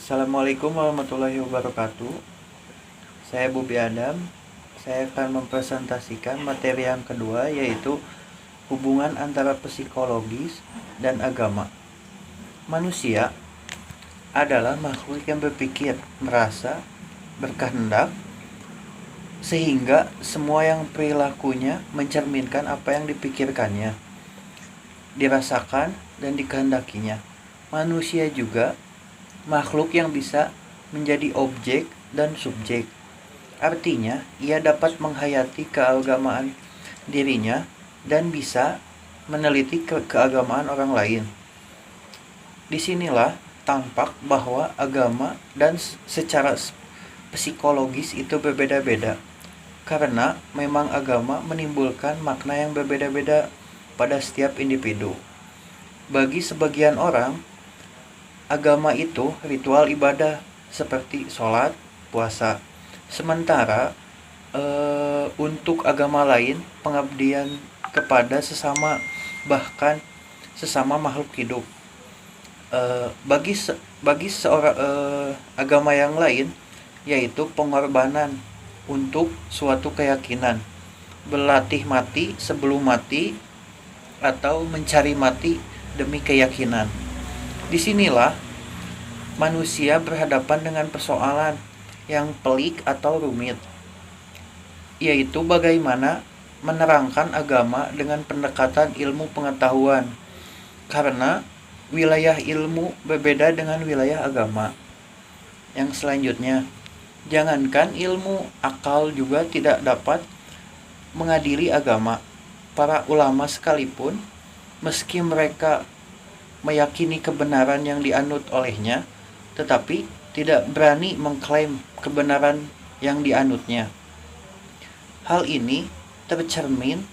Assalamualaikum warahmatullahi wabarakatuh. Saya Bobi Adam. Saya akan mempresentasikan materi yang kedua, yaitu hubungan antara psikologis dan agama. Manusia adalah makhluk yang berpikir, merasa, berkehendak, sehingga semua yang perilakunya mencerminkan apa yang dipikirkannya, dirasakan, dan dikehendakinya. Manusia juga makhluk yang bisa menjadi objek dan subjek. Artinya, ia dapat menghayati keagamaan dirinya dan bisa meneliti keagamaan orang lain. Disinilah tampak bahwa agama dan secara psikologis itu berbeda-beda, karena memang agama menimbulkan makna yang berbeda-beda pada setiap individu. Bagi sebagian orang, agama itu ritual ibadah seperti sholat, puasa. Sementara untuk agama lain, pengabdian kepada sesama, bahkan sesama makhluk hidup. Bagi seorang agama yang lain, yaitu pengorbanan untuk suatu keyakinan, berlatih mati sebelum mati, atau mencari mati demi keyakinan. Disinilah manusia berhadapan dengan persoalan yang pelik atau rumit, yaitu bagaimana menerangkan agama dengan pendekatan ilmu pengetahuan, karena wilayah ilmu berbeda dengan wilayah agama. Yang selanjutnya, jangankan ilmu akal juga tidak dapat mengadili agama. Para ulama sekalipun, meski mereka meyakini kebenaran yang dianut olehnya, tetapi tidak berani mengklaim kebenaran yang dianutnya. Hal ini tercermin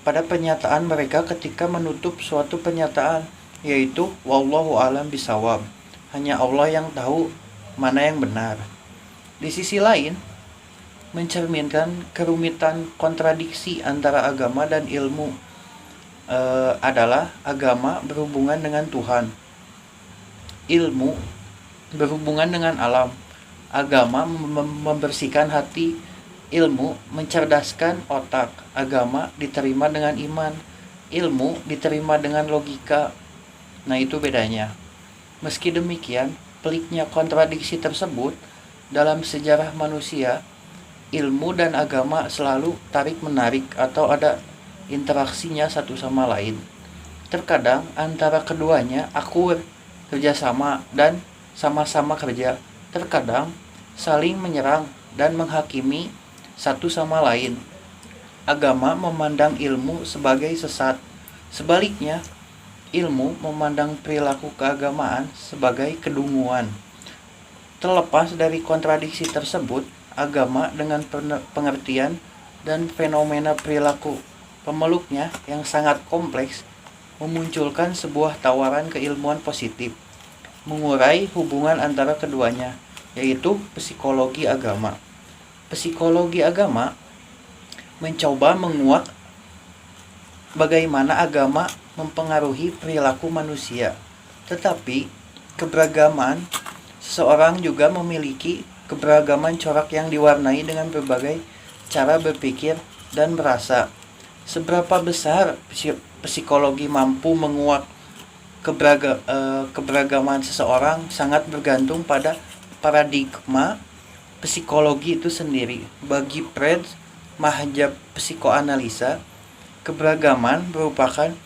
pada pernyataan mereka ketika menutup suatu pernyataan, yaitu wallahu alam bisawab, hanya Allah yang tahu mana yang benar. Di sisi lain, mencerminkan kerumitan kontradiksi antara agama dan ilmu adalah agama berhubungan dengan Tuhan, ilmu berhubungan dengan alam. Agama membersihkan hati, ilmu mencerdaskan otak. Agama diterima dengan iman, ilmu diterima dengan logika. Nah, itu bedanya. Meski demikian, peliknya kontradiksi tersebut dalam sejarah manusia, ilmu dan agama selalu tarik-menarik atau ada interaksinya satu sama lain. Terkadang antara keduanya akur, kerjasama, dan sama-sama kerja. Terkadang saling menyerang dan menghakimi satu sama lain. Agama memandang ilmu sebagai sesat. Sebaliknya, ilmu memandang perilaku keagamaan sebagai kedunguan. Terlepas dari kontradiksi tersebut, agama dengan pengertian dan fenomena perilaku pemeluknya yang sangat kompleks memunculkan sebuah tawaran keilmuan positif, mengurai hubungan antara keduanya, yaitu psikologi agama. Psikologi agama mencoba menguak bagaimana agama mempengaruhi perilaku manusia, tetapi keberagaman seseorang juga memiliki keberagaman corak yang diwarnai dengan berbagai cara berpikir dan merasa. Seberapa besar psikologi mampu menguak keberagaman seseorang sangat bergantung pada paradigma psikologi itu sendiri. Bagi Freud, mahjab psikoanalisa, keberagaman merupakan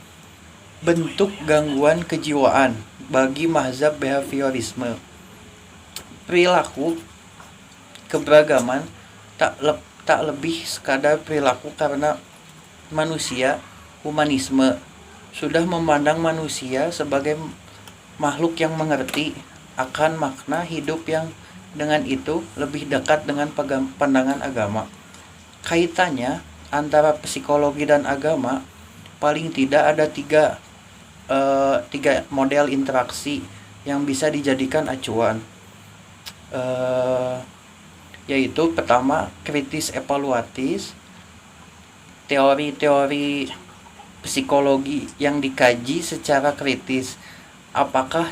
bentuk gangguan kejiwaan. Bagi mazhab behaviorisme, perilaku keberagaman tak lebih sekadar perilaku, karena manusia humanisme sudah memandang manusia sebagai makhluk yang mengerti akan makna hidup, yang dengan itu lebih dekat dengan pandangan agama. Kaitannya antara psikologi dan agama paling tidak ada tiga model interaksi yang bisa dijadikan acuan, yaitu pertama, kritis evaluatis, teori-teori psikologi yang dikaji secara kritis. Apakah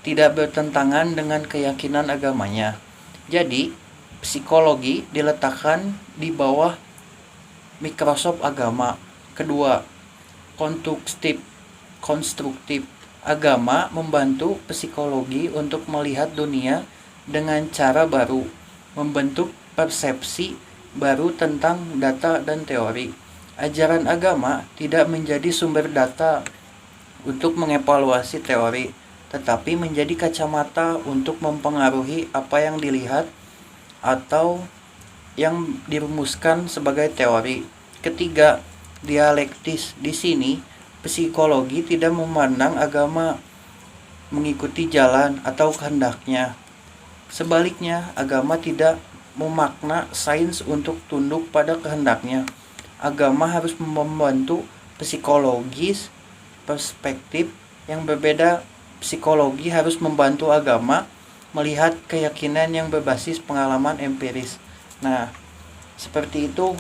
tidak bertentangan dengan keyakinan agamanya. Jadi, psikologi diletakkan di bawah mikroskop agama. Kedua, konstruktif. Agama membantu psikologi untuk melihat dunia dengan cara baru, membentuk persepsi baru tentang data dan teori. Ajaran agama tidak menjadi sumber data untuk mengevaluasi teori, tetapi menjadi kacamata untuk mempengaruhi apa yang dilihat atau yang dirumuskan sebagai teori. Ketiga, dialektis. Di sini, psikologi tidak memandang agama mengikuti jalan atau kehendaknya. Sebaliknya, agama tidak memakna sains untuk tunduk pada kehendaknya. Agama harus membantu psikologis perspektif yang berbeda. Psikologi harus membantu agama melihat keyakinan yang berbasis pengalaman empiris. Nah, seperti itu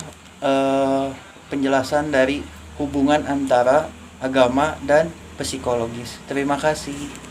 penjelasan dari hubungan antara agama dan psikologis. Terima kasih.